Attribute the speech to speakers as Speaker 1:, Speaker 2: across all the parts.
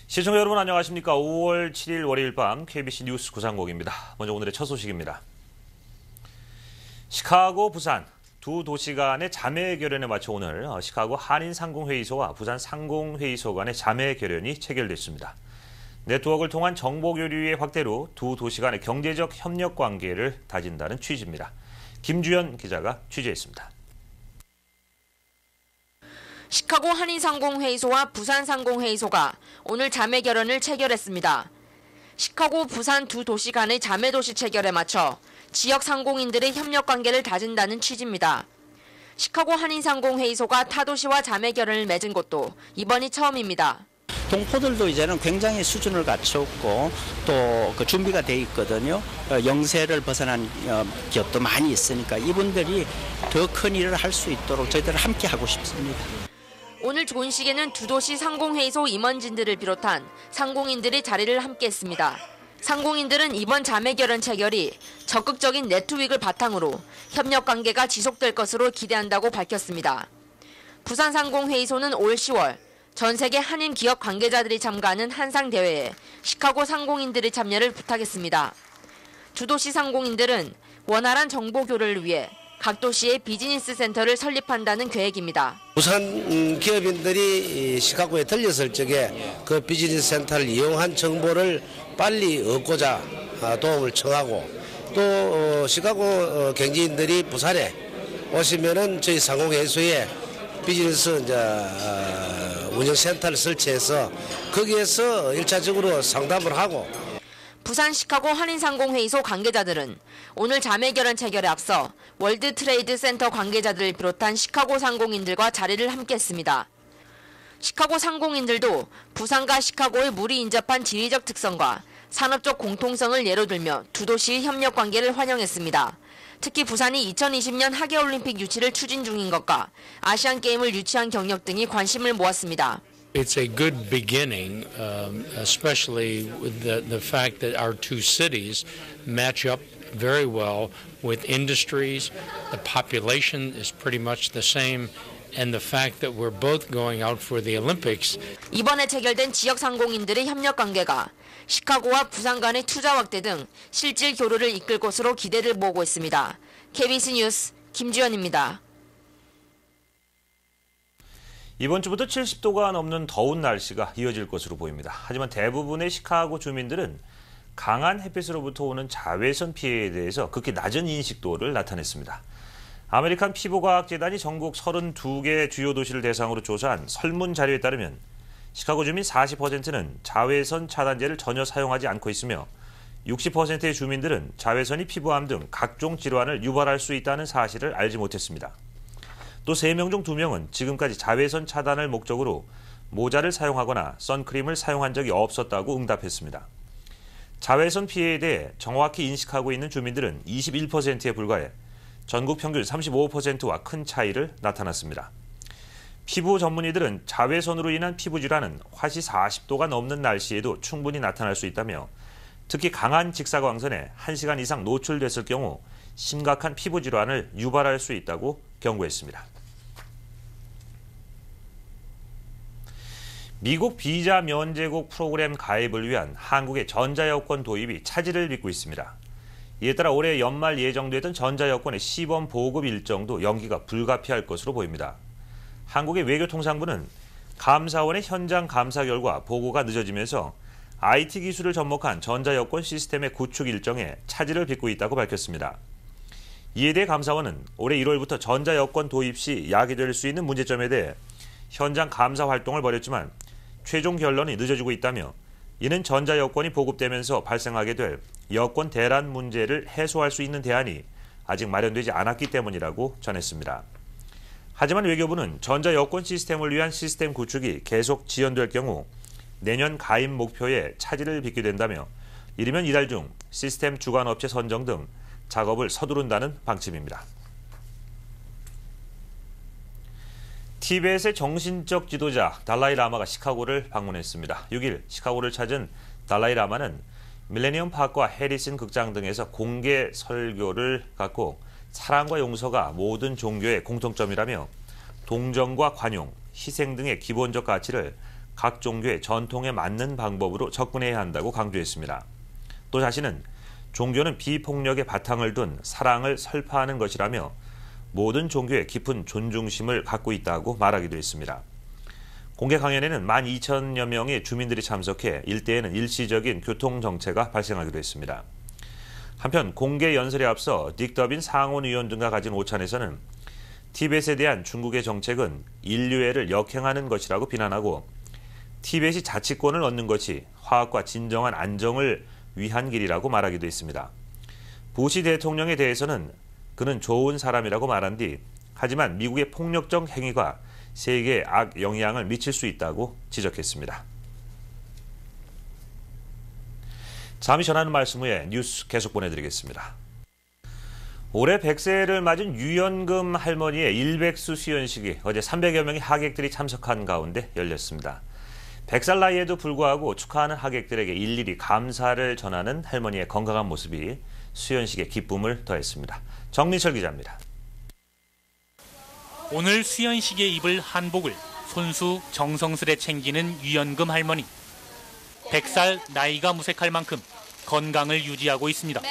Speaker 1: 시청자 여러분 안녕하십니까. 5월 7일 월요일 밤 KBC 뉴스 구상곡입니다. 먼저 오늘의 첫 소식입니다. 시카고, 부산 두 도시 간의 자매 결연에 맞춰 오늘 시카고 한인상공회의소와 부산 상공회의소 간의 자매 결연이 체결됐습니다. 네트워크를 통한 정보 교류의 확대로 두 도시 간의 경제적 협력 관계를 다진다는 취지입니다. 김주연 기자가 취재했습니다.
Speaker 2: 시카고 한인상공회의소와 부산상공회의소가 오늘 자매 결연을 체결했습니다. 시카고, 부산 두 도시 간의 자매도시 체결에 맞춰 지역 상공인들의 협력 관계를 다진다는 취지입니다. 시카고 한인상공회의소가 타 도시와 자매 결연을 맺은 것도 이번이 처음입니다.
Speaker 3: 동포들도 이제는 굉장히 수준을 갖췄고 또 그 준비가 돼 있거든요. 영세를 벗어난 기업도 많이 있으니까 이분들이 더 큰 일을 할 수 있도록 저희들은 함께 하고 싶습니다.
Speaker 2: 오늘 존식에는 두 도시 상공회의소 임원진들을 비롯한 상공인들이 자리를 함께했습니다. 상공인들은 이번 자매 결연 체결이 적극적인 네트워크를 바탕으로 협력 관계가 지속될 것으로 기대한다고 밝혔습니다. 부산 상공회의소는 올 10월 전 세계 한인 기업 관계자들이 참가하는 한상 대회에 시카고 상공인들의 참여를 부탁했습니다. 두 도시 상공인들은 원활한 정보 교류를 위해 각 도시에 비즈니스 센터를 설립한다는 계획입니다.
Speaker 4: 부산 기업인들이 시카고에 들렸을 적에 그 비즈니스 센터를 이용한 정보를 빨리 얻고자 도움을 청하고 또 시카고 경제인들이 부산에 오시면은 저희 상공회의소에 비즈니스 운영센터를 설치해서 거기에서 1차적으로 상담을 하고
Speaker 2: 부산 시카고 한인상공회의소 관계자들은 오늘 자매 결연 체결에 앞서 월드 트레이드 센터 관계자들을 비롯한 시카고 상공인들과 자리를 함께했습니다. 시카고 상공인들도 부산과 시카고의 물이 인접한 지리적 특성과 산업적 공통성을 예로 들며 두 도시의 협력 관계를 환영했습니다. 특히 부산이 2020년 하계올림픽 유치를 추진 중인 것과 아시안게임을 유치한 경력 등이 관심을 모았습니다.
Speaker 5: It's a good beginning, especially with the fact that our two cities match up very well with industries. The population is pretty much the same, and the fact that we're both going out for the Olympics.
Speaker 2: 이번에 체결된 지역 상공인들의 협력 관계가 시카고와 부산 간의 투자 확대 등 실질 교류를 이끌 것으로 기대를 모으고 있습니다. KBS 뉴스 김주연입니다.
Speaker 1: 이번 주부터 70도가 넘는 더운 날씨가 이어질 것으로 보입니다. 하지만 대부분의 시카고 주민들은 강한 햇빛으로부터 오는 자외선 피해에 대해서 극히 낮은 인식도를 나타냈습니다. 아메리칸 피부과학재단이 전국 32개 주요 도시를 대상으로 조사한 설문 자료에 따르면 시카고 주민 40%는 자외선 차단제를 전혀 사용하지 않고 있으며 60%의 주민들은 자외선이 피부암 등 각종 질환을 유발할 수 있다는 사실을 알지 못했습니다. 또 3명 중 2명은 지금까지 자외선 차단을 목적으로 모자를 사용하거나 선크림을 사용한 적이 없었다고 응답했습니다. 자외선 피해에 대해 정확히 인식하고 있는 주민들은 21%에 불과해 전국 평균 35%와 큰 차이를 나타났습니다. 피부 전문의들은 자외선으로 인한 피부 질환은 화씨 40도가 넘는 날씨에도 충분히 나타날 수 있다며 특히 강한 직사광선에 1시간 이상 노출됐을 경우 심각한 피부 질환을 유발할 수 있다고 경고했습니다. 미국 비자 면제국 프로그램 가입을 위한 한국의 전자여권 도입이 차질을 빚고 있습니다. 이에 따라 올해 연말 예정됐던 전자여권의 시범 보급 일정도 연기가 불가피할 것으로 보입니다. 한국의 외교통상부는 감사원의 현장 감사 결과 보고가 늦어지면서 IT 기술을 접목한 전자여권 시스템의 구축 일정에 차질을 빚고 있다고 밝혔습니다. 이에 대해 감사원은 올해 1월부터 전자여권 도입 시 야기될 수 있는 문제점에 대해 현장 감사 활동을 벌였지만 최종 결론이 늦어지고 있다며 이는 전자여권이 보급되면서 발생하게 될 여권 대란 문제를 해소할 수 있는 대안이 아직 마련되지 않았기 때문이라고 전했습니다. 하지만 외교부는 전자여권 시스템을 위한 시스템 구축이 계속 지연될 경우 내년 가입 목표에 차질을 빚게 된다며 이르면 이달 중 시스템 주관업체 선정 등 작업을 서두른다는 방침입니다. 티베트의 정신적 지도자 달라이 라마가 시카고를 방문했습니다. 6일 시카고를 찾은 달라이 라마는 밀레니엄 파크와 해리슨 극장 등에서 공개 설교를 갖고 사랑과 용서가 모든 종교의 공통점이라며 동정과 관용, 희생 등의 기본적 가치를 각 종교의 전통에 맞는 방법으로 접근해야 한다고 강조했습니다. 또 자신은 종교는 비폭력의 바탕을 둔 사랑을 설파하는 것이라며 모든 종교에 깊은 존중심을 갖고 있다고 말하기도 했습니다. 공개 강연에는 12,000여 명의 주민들이 참석해 일대에는 일시적인 교통정체가 발생하기도 했습니다. 한편 공개 연설에 앞서 딕 더빈 상원의원 등과 가진 오찬에서는 티벳에 대한 중국의 정책은 인류애를 역행하는 것이라고 비난하고 티벳이 자치권을 얻는 것이 화합과 진정한 안정을 위한 길이라고 말하기도 했습니다. 부시 대통령에 대해서는 그는 좋은 사람이라고 말한 뒤 하지만 미국의 폭력적 행위가 세계에 악 영향을 미칠 수 있다고 지적했습니다. 잠시 전하는 말씀 후에 뉴스 계속 보내드리겠습니다. 올해 100세를 맞은 유연금 할머니의 일백수 수연식이 어제 300여 명의 하객들이 참석한 가운데 열렸습니다. 100살 나이에도 불구하고 축하하는 하객들에게 일일이 감사를 전하는 할머니의 건강한 모습이 수연식의 기쁨을 더했습니다. 정민철 기자입니다.
Speaker 6: 오늘 수연식에 입을 한복을 손수 정성스레 챙기는 유연금 할머니. 100살 나이가 무색할 만큼 건강을 유지하고 있습니다.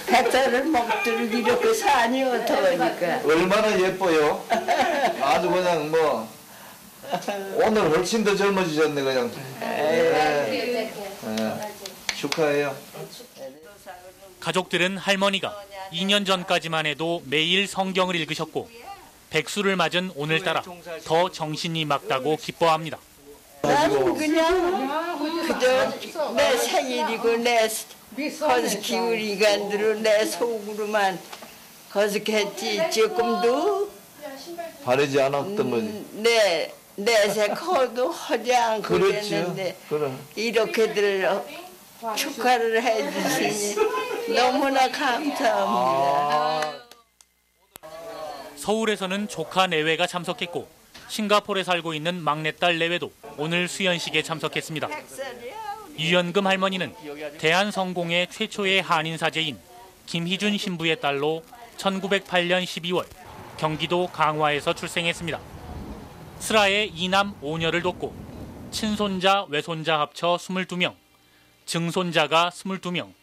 Speaker 7: 100살을 먹도록 이렇게 사니 어떡하니까.
Speaker 8: 얼마나 예뻐요. 아주 그냥 뭐 오늘 훨씬 더 젊어지셨네 그냥. 축하해요.
Speaker 6: 가족들은 할머니가 2년 전까지만 해도 매일 성경을 읽으셨고 백수를 맞은 오늘따라 더 정신이 맑다고 기뻐합니다.
Speaker 7: 나는 그냥 그저 내 생일이고 내 거스 기울 이간들로 내 속으로만 거스했지 조금도
Speaker 8: 바르지 않았던 거지.
Speaker 7: 내새 커도 하지 않고 그랬는데 이렇게들 축하를 해주시니 너무나 감사합니다.
Speaker 6: 서울에서는 조카 내외가 참석했고 싱가포르에 살고 있는 막내딸 내외도 오늘 수연식에 참석했습니다. 유연금 할머니는 대한성공회 최초의 한인 사제인 김희준 신부의 딸로 1908년 12월 경기도 강화에서 출생했습니다. 슬하에 2남 5녀를 돕고 친손자, 외손자 합쳐 22명, 증손자가 22명,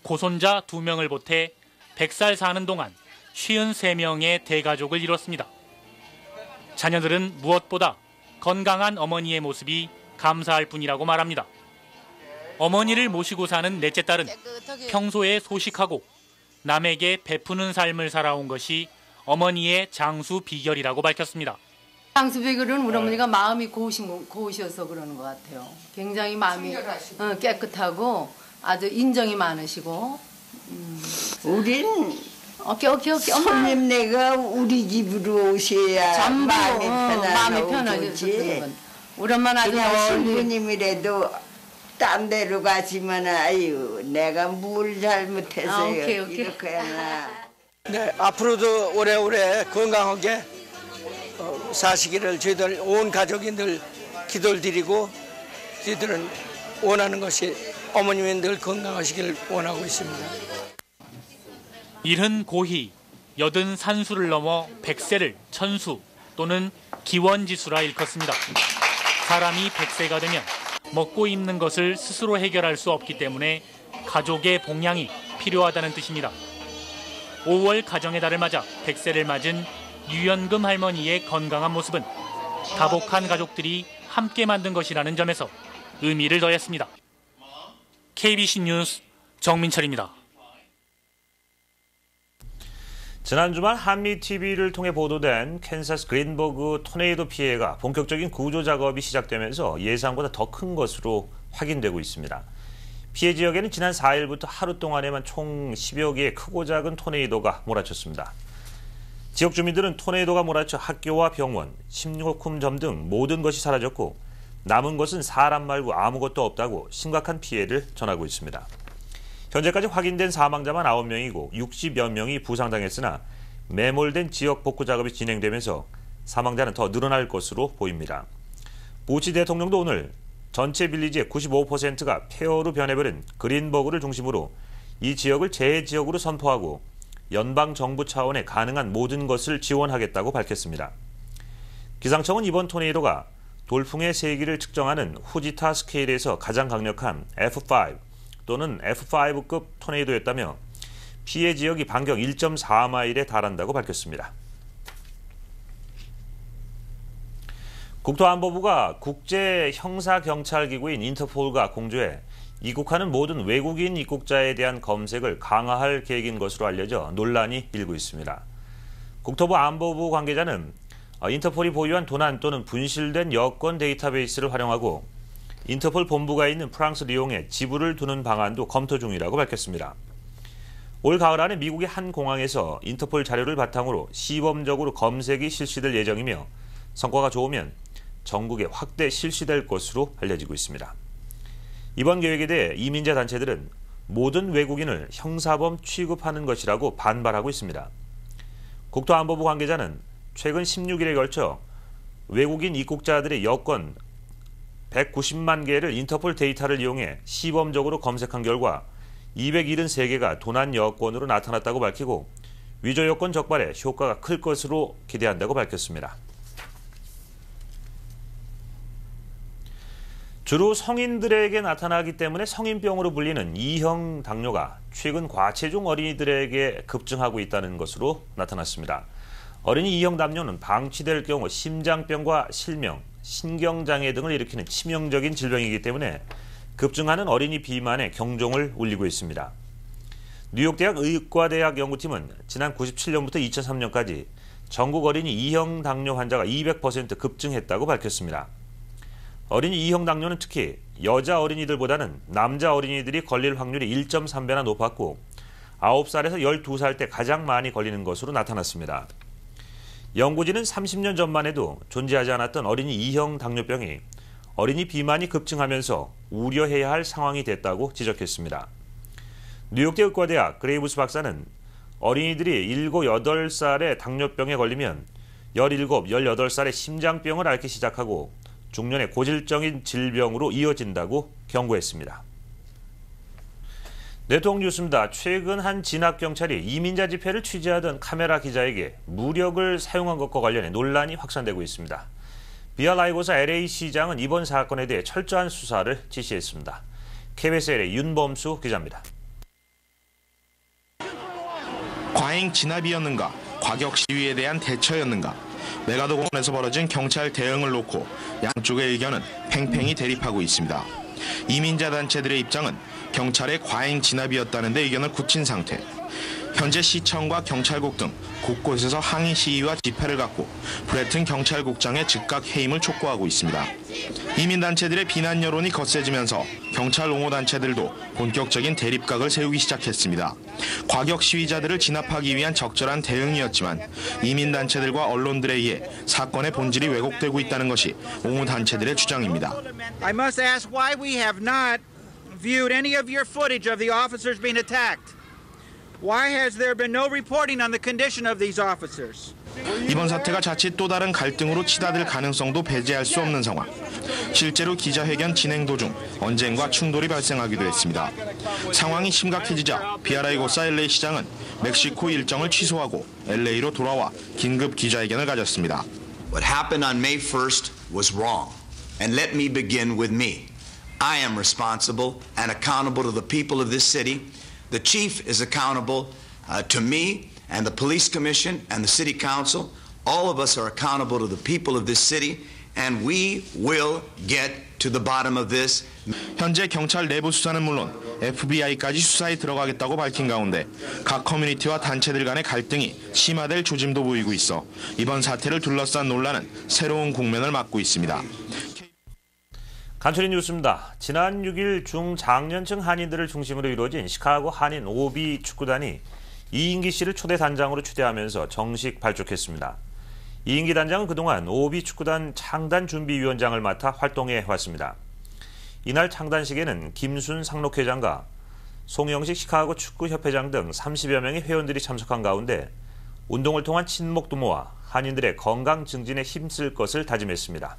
Speaker 6: 고손자 2명을 보태 100살 사는 동안 53명의 대가족을 이뤘습니다. 자녀들은 무엇보다 건강한 어머니의 모습이 감사할 뿐이라고 말합니다. 어머니를 모시고 사는 넷째 딸은 평소에 소식하고 남에게 베푸는 삶을 살아온 것이 어머니의 장수 비결이라고 밝혔습니다.
Speaker 9: 장수 비결은 우리 어머니가 마음이 고우셔서 그러는 것 같아요. 굉장히 마음이 깨끗하고 아주 인정이 많으시고.
Speaker 7: 우린 손님네가 우리 집으로 오셔야 마음이 편하지.
Speaker 9: 우리 엄마는 아주
Speaker 7: 그냥 신부님이라도 딴 데로 가시면 아유 내가 뭘 잘못했어요. 이렇게 하나.
Speaker 10: 네, 앞으로도 오래오래 건강하게 사시기를 저희들 온 가족이 늘 기도를 드리고 저희들은 원하는 것이 어머님이 늘 건강하시길 원하고 있습니다.
Speaker 6: 70 고희, 80 산수를 넘어 100세를 천수 또는 기원지수라 일컫습니다. 사람이 100세가 되면 먹고 입는 것을 스스로 해결할 수 없기 때문에 가족의 봉양이 필요하다는 뜻입니다. 5월 가정의 달을 맞아 100세를 맞은 유연금 할머니의 건강한 모습은 다복한 가족들이 함께 만든 것이라는 점에서 의미를 더했습니다. KBC 뉴스 정민철입니다.
Speaker 1: 지난 주말 한미 TV를 통해 보도된 캔사스 그린버그 토네이도 피해가 본격적인 구조 작업이 시작되면서 예상보다 더 큰 것으로 확인되고 있습니다. 피해 지역에는 지난 4일부터 하루 동안에만 총 10여 개의 크고 작은 토네이도가 몰아쳤습니다. 지역 주민들은 토네이도가 몰아쳐 학교와 병원, 식료품점 등 모든 것이 사라졌고 남은 것은 사람 말고 아무것도 없다고 심각한 피해를 전하고 있습니다. 현재까지 확인된 사망자만 9명이고 60여 명이 부상당했으나 매몰된 지역 복구 작업이 진행되면서 사망자는 더 늘어날 것으로 보입니다. 부시 대통령도 오늘 전체 빌리지의 95%가 폐허로 변해버린 그린버그를 중심으로 이 지역을 재해 지역으로 선포하고 연방정부 차원의 가능한 모든 것을 지원하겠다고 밝혔습니다. 기상청은 이번 토네이도가 돌풍의 세기를 측정하는 후지타 스케일에서 가장 강력한 F5 또는 F5급 토네이도였다며 피해 지역이 반경 1.4마일에 달한다고 밝혔습니다. 국토안보부가 국제 형사경찰기구인 인터폴과 공조해 입국하는 모든 외국인 입국자에 대한 검색을 강화할 계획인 것으로 알려져 논란이 일고 있습니다. 국토부 안보부 관계자는 인터폴이 보유한 도난 또는 분실된 여권 데이터베이스를 활용하고 인터폴 본부가 있는 프랑스 리옹에 지부를 두는 방안도 검토 중이라고 밝혔습니다. 올 가을 안에 미국의 한 공항에서 인터폴 자료를 바탕으로 시범적으로 검색이 실시될 예정이며 성과가 좋으면 전국에 확대 실시될 것으로 알려지고 있습니다. 이번 계획에 대해 이민자 단체들은 모든 외국인을 형사범 취급하는 것이라고 반발하고 있습니다. 국토안보부 관계자는 최근 16일에 걸쳐 외국인 입국자들의 여권 190만 개를 인터폴 데이터를 이용해 시범적으로 검색한 결과 273개가 도난 여권으로 나타났다고 밝히고 위조 여권 적발에 효과가 클 것으로 기대한다고 밝혔습니다. 주로 성인들에게 나타나기 때문에 성인병으로 불리는 2형 당뇨가 최근 과체중 어린이들에게 급증하고 있다는 것으로 나타났습니다. 어린이 2형 당뇨는 방치될 경우 심장병과 실명, 신경장애 등을 일으키는 치명적인 질병이기 때문에 급증하는 어린이 비만에 경종을 울리고 있습니다. 뉴욕대학 의과대학 연구팀은 지난 97년부터 2003년까지 전국 어린이 2형 당뇨 환자가 200% 급증했다고 밝혔습니다. 어린이 2형 당뇨는 특히 여자 어린이들보다는 남자 어린이들이 걸릴 확률이 1.3배나 높았고 9살에서 12살 때 가장 많이 걸리는 것으로 나타났습니다. 연구진은 30년 전만 해도 존재하지 않았던 어린이 2형 당뇨병이 어린이 비만이 급증하면서 우려해야 할 상황이 됐다고 지적했습니다. 뉴욕대 의과대학 그레이브스 박사는 어린이들이 7, 8살에 당뇨병에 걸리면 17, 18살에 심장병을 앓기 시작하고 중년의 고질적인 질병으로 이어진다고 경고했습니다. 네트워크 뉴스입니다. 최근 한 진압경찰이 이민자 집회를 취재하던 카메라 기자에게 무력을 사용한 것과 관련해 논란이 확산되고 있습니다. 비알라이고사 LA시장은 이번 사건에 대해 철저한 수사를 지시했습니다. KBSL의 윤범수 기자입니다.
Speaker 11: 과잉 진압이었는가, 과격 시위에 대한 대처였는가, 메가도 공원에서 벌어진 경찰 대응을 놓고 양쪽의 의견은 팽팽히 대립하고 있습니다. 이민자 단체들의 입장은 경찰의 과잉 진압이었다는 데 의견을 굳힌 상태. 현재 시청과 경찰국 등 곳곳에서 항의 시위와 집회를 갖고 브래튼 경찰국장의 즉각 해임을 촉구하고 있습니다. 이민단체들의 비난 여론이 거세지면서 경찰 옹호단체들도 본격적인 대립각을 세우기 시작했습니다. 과격 시위자들을 진압하기 위한 적절한 대응이었지만 이민단체들과 언론들에 의해 사건의 본질이 왜곡되고 있다는 것이 옹호단체들의 주장입니다.
Speaker 12: I must ask why we have not viewed any of your footage of the officers being attacked. Why has there been no reporting on the condition of these officers?
Speaker 11: 이번 사태가 자칫 또 다른 갈등으로 치닫을 가능성도 배제할 수 없는 상황. 실제로 기자회견 진행 도중 언쟁과 충돌이 발생하기도 했습니다. 상황이 심각해지자 비알라이고사 LA 시장은 멕시코 일정을 취소하고 LA로 돌아와 긴급 기자회견을 가졌습니다.
Speaker 13: What happened on May 1st was wrong. And let me begin with me. I am responsible and accountable to the people of this city. The chief is accountable to me and the police commission and the city council. All of us are accountable to the people of this city, and we will get to the bottom of this.
Speaker 11: 현재 경찰 내부 수사는 물론 FBI까지 수사에 들어가겠다고 밝힌 가운데 각 커뮤니티와 단체들 간의 갈등이 심화될 조짐도 보이고 있어 이번 사태를 둘러싼 논란은 새로운 국면을 맞고 있습니다.
Speaker 1: 간추린 뉴스입니다. 지난 6일 중장년층 한인들을 중심으로 이루어진 시카고 한인 OB 축구단이 이인기 씨를 초대 단장으로 추대하면서 정식 발족했습니다. 이인기 단장은 그동안 OB 축구단 창단준비위원장을 맡아 활동해 왔습니다. 이날 창단식에는 김순 상록회장과 송영식 시카고 축구협회장 등 30여 명의 회원들이 참석한 가운데 운동을 통한 친목도 모아 한인들의 건강 증진에 힘쓸 것을 다짐했습니다.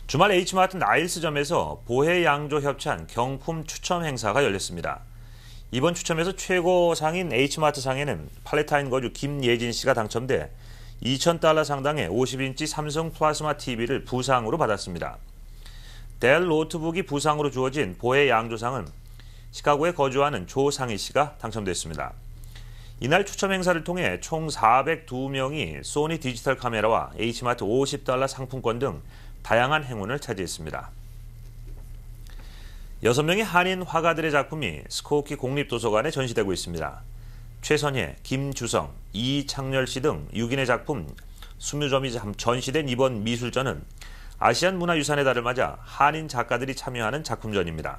Speaker 1: 주말 H마트 나일스점에서 보혜양조 협찬 경품 추첨 행사가 열렸습니다. 이번 추첨에서 최고상인 H마트 상에는 팔레타인 거주 김예진 씨가 당첨돼 $2,000 상당의 50인치 삼성 플라즈마 TV를 부상으로 받았습니다. 델 노트북이 부상으로 주어진 보혜 양조상은 시카고에 거주하는 조상희 씨가 당첨됐습니다. 이날 추첨 행사를 통해 총 402명이 소니 디지털 카메라와 H마트 $50 상품권 등 다양한 행운을 차지했습니다. 6명의 한인 화가들의 작품이 스코키 공립도서관에 전시되고 있습니다. 최선혜, 김주성, 이창렬 씨 등 6인의 작품 20점이 전시된 이번 미술전은 아시안 문화유산의 달을 맞아 한인 작가들이 참여하는 작품전입니다.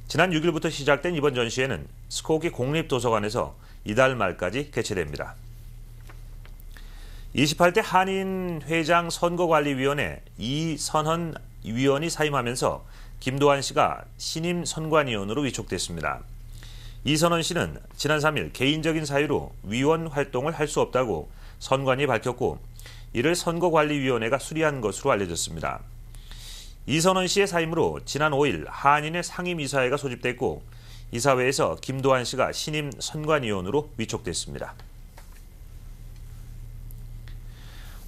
Speaker 1: 지난 6일부터 시작된 이번 전시회는 스코키 공립도서관에서 이달 말까지 개최됩니다. 28대 한인회장 선거관리위원회 이선헌 위원이 사임하면서 김도한 씨가 신임 선관위원으로 위촉됐습니다. 이선헌 씨는 지난 3일 개인적인 사유로 위원 활동을 할 수 없다고 선관위에 밝혔고 이를 선거관리위원회가 수리한 것으로 알려졌습니다. 이선헌 씨의 사임으로 지난 5일 한인회 상임이사회가 소집됐고 이사회에서 김도한 씨가 신임 선관위원으로 위촉됐습니다.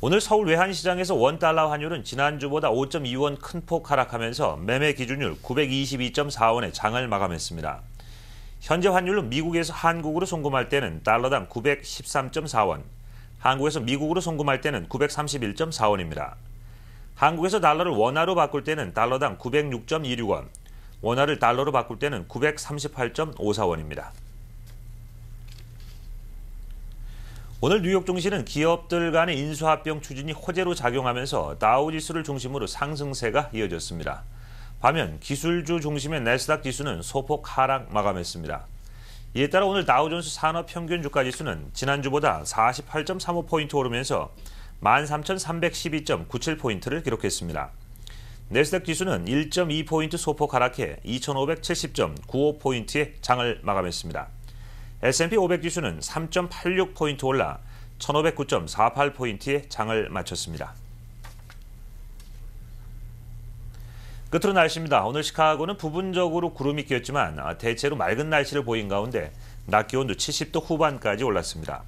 Speaker 1: 오늘 서울 외환시장에서 원달러 환율은 지난주보다 5.2원 큰 폭 하락하면서 매매 기준율 922.4원에 장을 마감했습니다. 현재 환율은 미국에서 한국으로 송금할 때는 달러당 913.4원, 한국에서 미국으로 송금할 때는 931.4원입니다. 한국에서 달러를 원화로 바꿀 때는 달러당 906.26원, 원화를 달러로 바꿀 때는 938.54원입니다. 오늘 뉴욕 증시는 기업들 간의 인수합병 추진이 호재로 작용하면서 다우지수를 중심으로 상승세가 이어졌습니다. 반면 기술주 중심의 나스닥 지수는 소폭 하락 마감했습니다. 이에 따라 오늘 다우존스 산업평균주가지수는 지난주보다 48.35포인트 오르면서 13,312.97포인트를 기록했습니다. 나스닥 지수는 1.2포인트 소폭 하락해 2,570.95포인트의 장을 마감했습니다. S&P 500 지수는 3.86포인트 올라 1,509.48포인트의 장을 마쳤습니다. 끝으로 날씨입니다. 오늘 시카고는 부분적으로 구름이 끼었지만 대체로 맑은 날씨를 보인 가운데 낮 기온도 70도 후반까지 올랐습니다.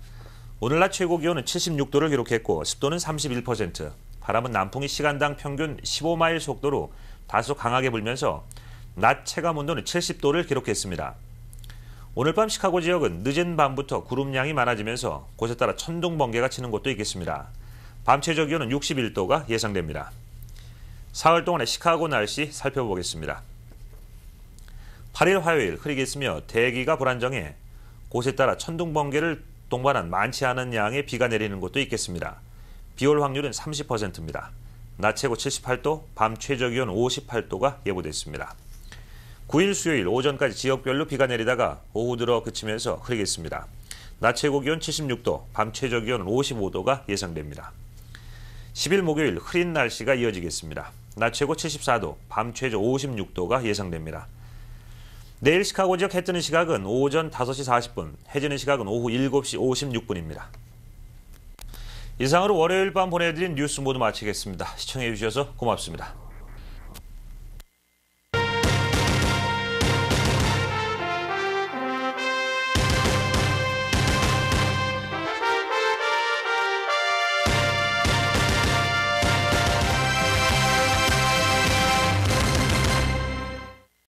Speaker 1: 오늘 낮 최고 기온은 76도를 기록했고 습도는 31%, 바람은 남풍이 시간당 평균 15마일 속도로 다소 강하게 불면서 낮 체감 온도는 70도를 기록했습니다. 오늘 밤 시카고 지역은 늦은 밤부터 구름량이 많아지면서 곳에 따라 천둥 번개가 치는 곳도 있겠습니다. 밤 최저 기온은 61도가 예상됩니다. 사흘 동안의 시카고 날씨 살펴보겠습니다. 8일 화요일 흐리겠으며 대기가 불안정해 곳에 따라 천둥 번개를 동반한 많지 않은 양의 비가 내리는 곳도 있겠습니다. 비올 확률은 30%입니다. 낮 최고 78도, 밤 최저 기온 58도가 예보됐습니다. 9일 수요일 오전까지 지역별로 비가 내리다가 오후 들어 그치면서 흐리겠습니다. 낮 최고 기온 76도, 밤 최저 기온 55도가 예상됩니다. 10일 목요일 흐린 날씨가 이어지겠습니다. 낮 최고 74도, 밤 최저 56도가 예상됩니다. 내일 시카고 지역 해 뜨는 시각은 오전 5시 40분, 해 지는 시각은 오후 7시 56분입니다. 이상으로 월요일 밤 보내드린 뉴스 모두 마치겠습니다. 시청해 주셔서 고맙습니다.